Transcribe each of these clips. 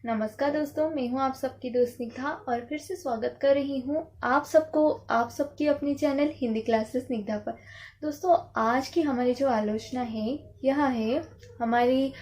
नमस्कार दोस्तों, मैं हूं आप सबकी दोस्त स्निग्धा और फिर से स्वागत कर रही हूं आप सबकी अपनी चैनल हिंदी क्लासेस स्निग्धा पर। दोस्तों, आज की हमारी जो आलोचना है यह है हमारी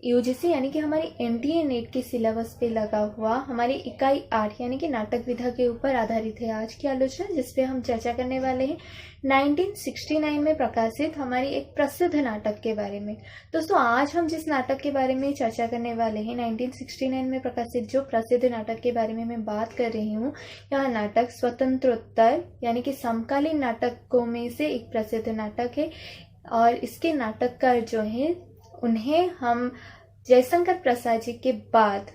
यूजीसी यानी कि हमारी एनटीए नेट के सिलेबस पे लगा हुआ हमारी इकाई 8 यानी कि नाटक विधा के ऊपर आधारित है आज की आलोचना, जिस पे हम चर्चा करने वाले हैं 1969 में प्रकाशित हमारी एक प्रसिद्ध नाटक के बारे में। दोस्तों, आज हम जिस नाटक के बारे में चर्चा करने वाले हैं 1969 में प्रकाशित जो प्रसिद्ध नाटक के बारे में मैं बात कर रही हूँ, यह नाटक स्वतंत्रोत्तर यानी कि समकालीन नाटकों में से एक प्रसिद्ध नाटक है। और इसके नाटककार जो हैं उन्हें हम जयशंकर प्रसाद जी के बाद,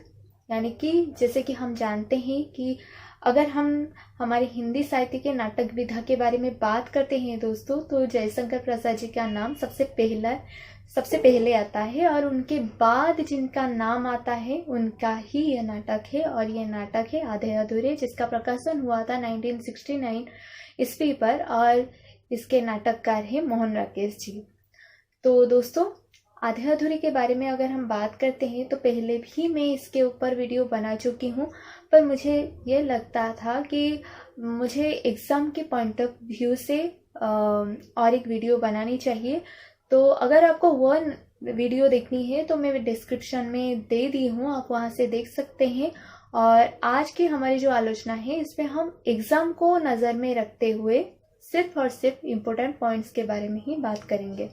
यानी कि जैसे कि हम जानते हैं कि अगर हम हमारे हिंदी साहित्य के नाटक विधा के बारे में बात करते हैं दोस्तों, तो जयशंकर प्रसाद जी का नाम सबसे पहले आता है और उनके बाद जिनका नाम आता है उनका ही यह नाटक है। और यह नाटक है आधे अधूरे, जिसका प्रकाशन हुआ था 1969 ईस्वी पर और इसके नाटककार हैं मोहन राकेश जी। तो दोस्तों, आधे अधूरे के बारे में अगर हम बात करते हैं तो पहले भी मैं इसके ऊपर वीडियो बना चुकी हूँ, पर मुझे ये लगता था कि मुझे एग्ज़ाम के पॉइंट ऑफ व्यू से और एक वीडियो बनानी चाहिए। तो अगर आपको वो वीडियो देखनी है तो मैं डिस्क्रिप्शन में दे दी हूँ, आप वहाँ से देख सकते हैं। और आज की हमारी जो आलोचना है इसमें हम एग्ज़ाम को नज़र में रखते हुए सिर्फ और सिर्फ इम्पोर्टेंट पॉइंट्स के बारे में ही बात करेंगे।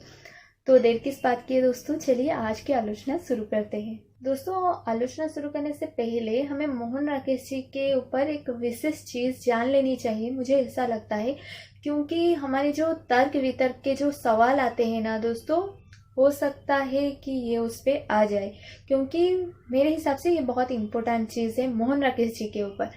तो देर किस बात की है दोस्तों, चलिए आज की आलोचना शुरू करते हैं। दोस्तों, आलोचना शुरू करने से पहले हमें मोहन राकेश जी के ऊपर एक विशेष चीज़ जान लेनी चाहिए, मुझे ऐसा लगता है, क्योंकि हमारे जो तर्क वितर्क के जो सवाल आते हैं ना दोस्तों, हो सकता है कि ये उस पर आ जाए, क्योंकि मेरे हिसाब से ये बहुत इम्पोर्टेंट चीज़ है मोहन राकेश जी के ऊपर।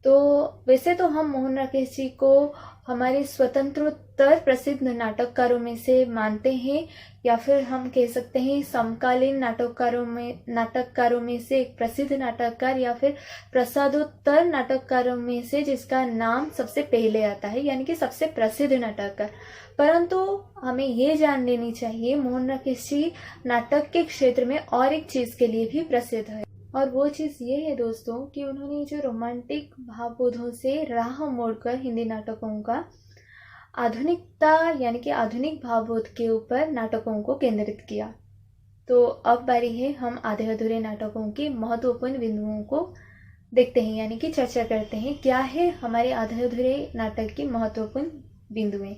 तो वैसे तो हम मोहन राकेश जी को हमारे स्वतंत्रोत्तर प्रसिद्ध नाटककारों में से मानते हैं, या फिर हम कह सकते हैं समकालीन नाटककारों में से एक प्रसिद्ध नाटककार, या फिर प्रसादोत्तर नाटककारों में से जिसका नाम सबसे पहले आता है, यानी कि सबसे प्रसिद्ध नाटककार। परंतु हमें ये जान लेनी चाहिए मोहन राकेश जी नाटक के क्षेत्र में और एक चीज़ के लिए भी प्रसिद्ध है, और वो चीज़ ये है दोस्तों कि उन्होंने जो रोमांटिक भावबोधों से राह मोड़कर हिंदी नाटकों का आधुनिकता यानी कि आधुनिक भावबोध के ऊपर नाटकों को केंद्रित किया। तो अब बारी है हम आधे अधूरे नाटकों के महत्वपूर्ण बिंदुओं को देखते हैं, यानी कि चर्चा करते हैं क्या है हमारे आधे अधूरे नाटक की महत्वपूर्ण बिंदुएं।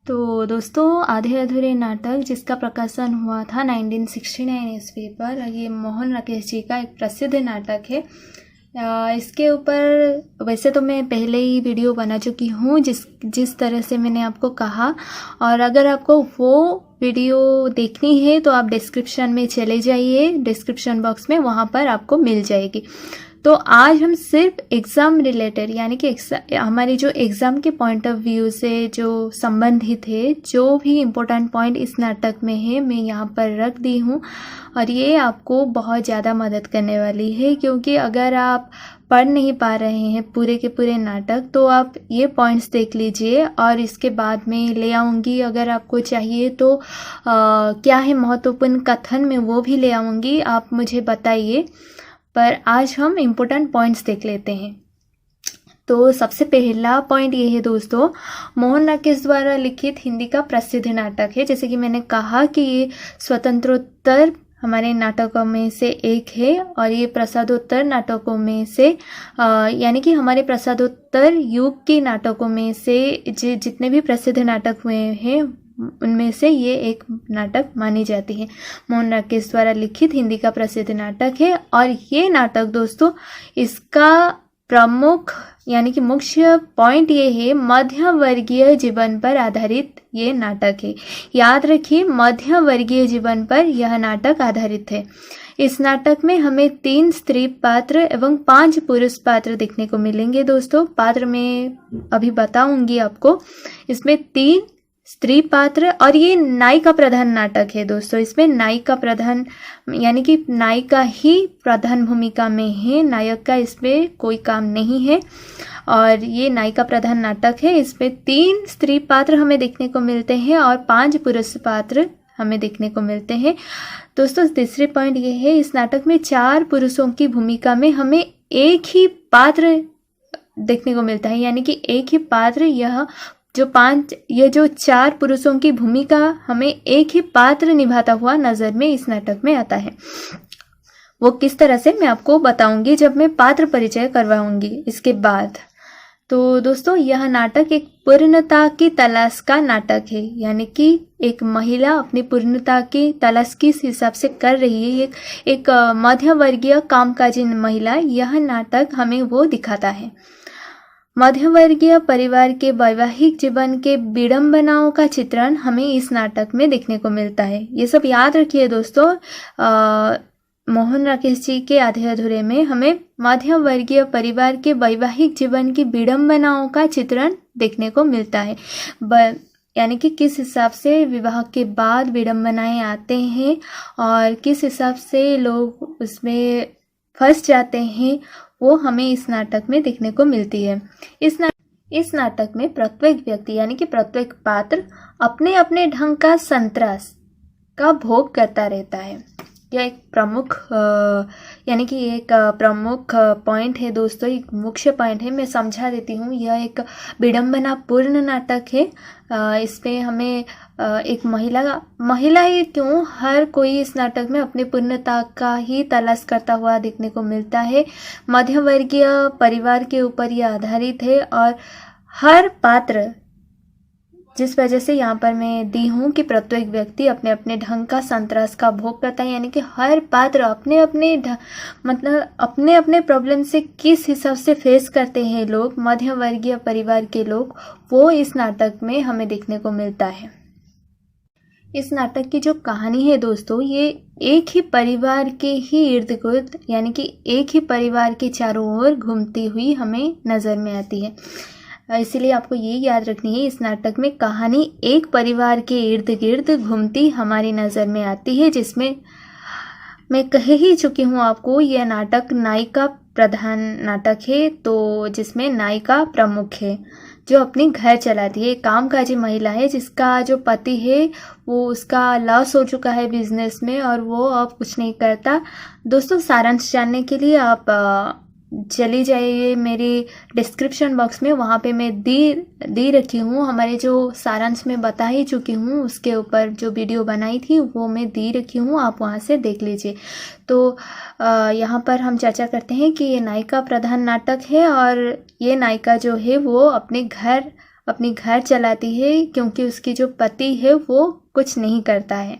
तो दोस्तों, आधे अधूरे नाटक जिसका प्रकाशन हुआ था 1969 ईस्वी पर, ये मोहन राकेश जी का एक प्रसिद्ध नाटक है। इसके ऊपर वैसे तो मैं पहले ही वीडियो बना चुकी हूँ जिस तरह से मैंने आपको कहा, और अगर आपको वो वीडियो देखनी है तो आप डिस्क्रिप्शन में चले जाइए, डिस्क्रिप्शन बॉक्स में वहाँ पर आपको मिल जाएगी। तो आज हम सिर्फ एग्ज़ाम रिलेटेड यानी कि हमारी जो एग्ज़ाम के पॉइंट ऑफ व्यू से जो संबंधित है, जो भी इम्पोर्टेंट पॉइंट इस नाटक में है मैं यहाँ पर रख दी हूँ, और ये आपको बहुत ज़्यादा मदद करने वाली है, क्योंकि अगर आप पढ़ नहीं पा रहे हैं पूरे के पूरे नाटक तो आप ये पॉइंट्स देख लीजिए, और इसके बाद में ले आऊँगी अगर आपको चाहिए तो क्या है महत्वपूर्ण कथन में वो भी ले आऊँगी, आप मुझे बताइए। पर आज हम इम्पोर्टेंट पॉइंट्स देख लेते हैं। तो सबसे पहला पॉइंट ये है दोस्तों, मोहन राकेश द्वारा लिखित हिंदी का प्रसिद्ध नाटक है। जैसे कि मैंने कहा कि ये स्वतंत्रोत्तर हमारे नाटकों में से एक है, और ये प्रसादोत्तर नाटकों में से यानी कि हमारे प्रसादोत्तर युग के नाटकों में से जितने भी प्रसिद्ध नाटक हुए हैं उनमें से ये एक नाटक मानी जाती है। मोहन राकेश द्वारा लिखित हिंदी का प्रसिद्ध नाटक है, और ये नाटक दोस्तों इसका प्रमुख यानी कि मुख्य पॉइंट ये है, मध्य वर्गीय जीवन पर आधारित ये नाटक है। याद रखिए, मध्य वर्गीय जीवन पर यह नाटक आधारित है। इस नाटक में हमें 3 स्त्री पात्र एवं 5 पुरुष पात्र देखने को मिलेंगे दोस्तों। पात्र में अभी बताऊंगी आपको। इसमें 3 स्त्री पात्र, और ये नायिका प्रधान नाटक है दोस्तों। इसमें नायिका प्रधान यानी कि नायिका ही प्रधान भूमिका में है, नायक का इसमें कोई काम नहीं है, और ये नायिका प्रधान नाटक है। इसमें 3 स्त्री पात्र हमें देखने को मिलते हैं और 5 पुरुष पात्र हमें देखने को मिलते हैं। दोस्तों तीसरे पॉइंट ये है, इस नाटक में 4 पुरुषों की भूमिका में हमें एक ही पात्र देखने को मिलता है, यानी कि एक ही पात्र, ये जो 4 पुरुषों की भूमिका हमें एक ही पात्र निभाता हुआ नजर में इस नाटक में आता है। वो किस तरह से मैं आपको बताऊंगी जब मैं पात्र परिचय करवाऊंगी इसके बाद। तो दोस्तों यह नाटक एक पूर्णता की तलाश का नाटक है, यानी कि एक महिला अपनी पूर्णता की तलाश किस हिसाब से कर रही है, एक मध्य वर्गीय कामकाजी महिला, यह नाटक हमें वो दिखाता है। मध्यवर्गीय परिवार के वैवाहिक जीवन के विडंबनाओं का चित्रण हमें इस नाटक में देखने को मिलता है। ये सब याद रखिए दोस्तों, मोहन राकेश जी के आधे अधूरे में हमें मध्यम वर्गीय परिवार के वैवाहिक जीवन की विडंबनाओं का चित्रण देखने को मिलता है, यानी कि किस हिसाब से विवाह के बाद विडंबनाएं आते हैं और किस हिसाब से लोग उसमें फंस जाते हैं, वो हमें इस नाटक में देखने को मिलती है। इस नाटक में प्रत्येक व्यक्ति यानी कि प्रत्येक पात्र अपने अपने ढंग का संतरास का भोग करता रहता है। यह एक प्रमुख यानी कि एक प्रमुख पॉइंट है दोस्तों, एक मुख्य पॉइंट है। मैं समझा देती हूँ, यह एक विडंबना पूर्ण नाटक है। इसमें हमें एक महिला ही क्यों, हर कोई इस नाटक में अपनी पूर्णता का ही तलाश करता हुआ देखने को मिलता है। मध्यवर्गीय परिवार के ऊपर यह आधारित है और हर पात्र, जिस वजह से यहाँ पर मैं दी हूँ कि प्रत्येक व्यक्ति अपने अपने ढंग का संतरास का भोग करता है, यानी कि हर पात्र अपने अपने प्रॉब्लम से किस हिसाब से फेस करते हैं लोग, मध्य वर्गीय परिवार के लोग, वो इस नाटक में हमें देखने को मिलता है। इस नाटक की जो कहानी है दोस्तों, ये एक ही परिवार के ही इर्द गिर्द यानी कि एक ही परिवार के चारों ओर घूमती हुई हमें नज़र में आती है। इसीलिए आपको ये याद रखनी है, इस नाटक में कहानी एक परिवार के इर्द गिर्द घूमती हमारी नज़र में आती है, जिसमें मैं कह ही चुकी हूँ आपको, यह नाटक नायिका प्रधान नाटक है। तो जिसमें नायिका प्रमुख है जो अपनी घर चलाती है, कामकाजी महिला है जिसका जो पति है वो उसका लॉस हो चुका है बिजनेस में और वो अब कुछ नहीं करता। दोस्तों सारांश जानने के लिए आप चली जाइए मेरी डिस्क्रिप्शन बॉक्स में, वहाँ पे मैं दी रखी हूँ, हमारे जो सारांश में बता ही चुकी हूँ उसके ऊपर जो वीडियो बनाई थी वो मैं दी रखी हूँ, आप वहाँ से देख लीजिए। तो यहाँ पर हम चर्चा करते हैं कि ये नायिका प्रधान नाटक है और ये नायिका जो है वो अपनी घर चलाती है, क्योंकि उसकी जो पति है वो कुछ नहीं करता है।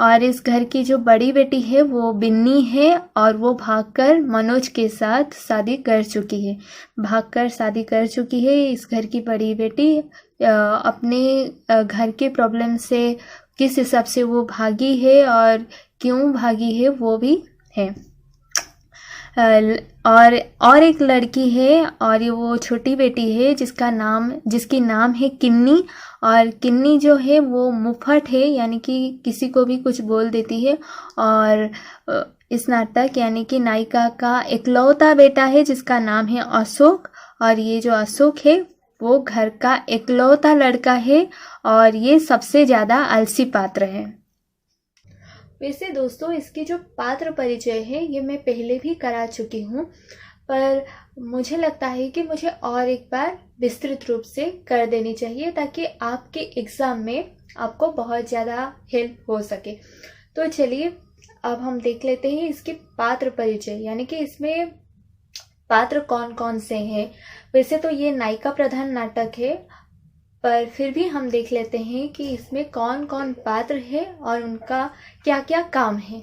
और इस घर की जो बड़ी बेटी है वो बिन्नी है और वो भागकर मनोज के साथ शादी कर चुकी है। इस घर की बड़ी बेटी अपने घर के प्रॉब्लम से किस हिसाब से वो भागी है और क्यों भागी है वो भी है। और एक लड़की है और ये वो छोटी बेटी है जिसकी नाम है किन्नी, और किन्नी जो है वो मुफट है, यानी कि किसी को भी कुछ बोल देती है। और इस नाटक यानी कि नायिका का इकलौता बेटा है जिसका नाम है अशोक, और ये जो अशोक है वो घर का इकलौता लड़का है और ये सबसे ज़्यादा आलसी पात्र है। वैसे दोस्तों इसकी जो पात्र परिचय है ये मैं पहले भी करा चुकी हूँ, पर मुझे लगता है कि मुझे और एक बार विस्तृत रूप से कर देनी चाहिए ताकि आपके एग्ज़ाम में आपको बहुत ज़्यादा हेल्प हो सके। तो चलिए अब हम देख लेते हैं इसकी पात्र परिचय, यानी कि इसमें पात्र कौन कौन से हैं। वैसे तो ये नायिका प्रधान नाटक है, पर फिर भी हम देख लेते हैं कि इसमें कौन कौन पात्र है और उनका क्या क्या काम है।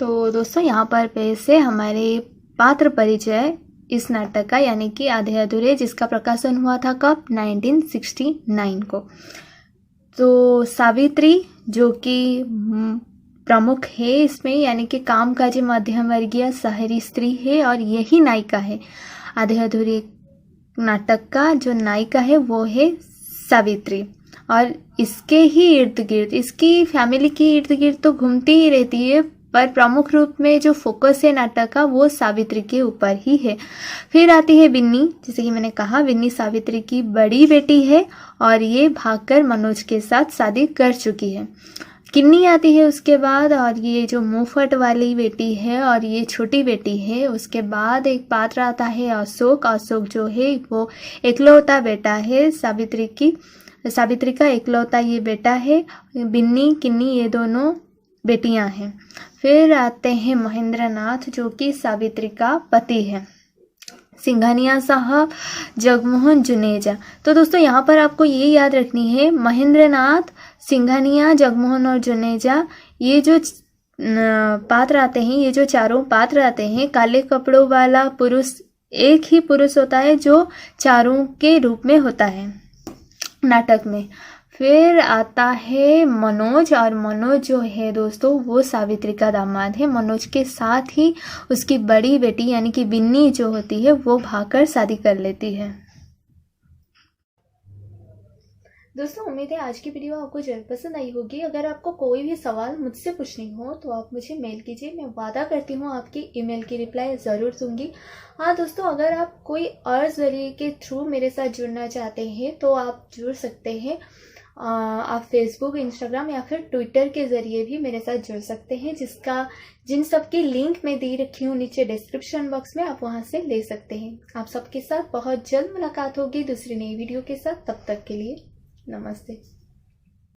तो दोस्तों यहाँ पर वैसे हमारे पात्र परिचय इस नाटक का यानी कि आधे अधूरे, जिसका प्रकाशन हुआ था कब, 1969 को। तो सावित्री जो कि प्रमुख है इसमें, यानी कि कामकाजी मध्यम वर्गीय शहरी स्त्री है और यही नायिका है। आधे अधूरे नाटक का जो नायिका है वो है सावित्री, और इसके ही इर्द गिर्द, इसकी फैमिली के इर्द गिर्द तो घूमती ही रहती है पर प्रमुख रूप में जो फोकस है नाटक का वो सावित्री के ऊपर ही है। फिर आती है बिन्नी। जैसे कि मैंने कहा, बिन्नी सावित्री की बड़ी बेटी है और ये भागकर मनोज के साथ शादी कर चुकी है। किन्नी आती है उसके बाद, और ये जो मुंहफट वाली बेटी है और ये छोटी बेटी है। उसके बाद एक पात्र आता है अशोक। अशोक जो है वो इकलौता बेटा है सावित्री का इकलौता ये बेटा है। बिन्नी किन्नी ये दोनों बेटियां हैं। फिर आते हैं महेंद्रनाथ जो कि सावित्री का पति है। सिंघानिया साहब, जगमोहन जुनेजा। तो दोस्तों यहाँ पर आपको ये याद रखनी है, महेंद्रनाथ, सिंघानिया, जगमोहन और जुनेजा, ये जो पात्र आते हैं, ये जो चारों पात्र आते हैं, काले कपड़ों वाला पुरुष एक ही पुरुष होता है जो चारों के रूप में होता है नाटक में। फिर आता है मनोज, और मनोज जो है दोस्तों वो सावित्री का दामाद है। मनोज के साथ ही उसकी बड़ी बेटी यानी कि बिन्नी जो होती है वो भागकर शादी कर लेती है। दोस्तों उम्मीद है आज की वीडियो आपको जरूर पसंद आई होगी। अगर आपको कोई भी सवाल मुझसे पूछनी हो तो आप मुझे मेल कीजिए। मैं वादा करती हूँ आपकी ईमेल की रिप्लाई ज़रूर दूंगी। हाँ दोस्तों, अगर आप कोई और जरिए के थ्रू मेरे साथ जुड़ना चाहते हैं तो आप जुड़ सकते हैं। आप फेसबुक, इंस्टाग्राम या फिर ट्विटर के ज़रिए भी मेरे साथ जुड़ सकते हैं, जिन सब की लिंक मैं दे रखी हूँ नीचे डिस्क्रिप्शन बॉक्स में, आप वहाँ से ले सकते हैं। आप सबके साथ बहुत जल्द मुलाकात होगी दूसरी नई वीडियो के साथ। तब तक के लिए नमस्ते।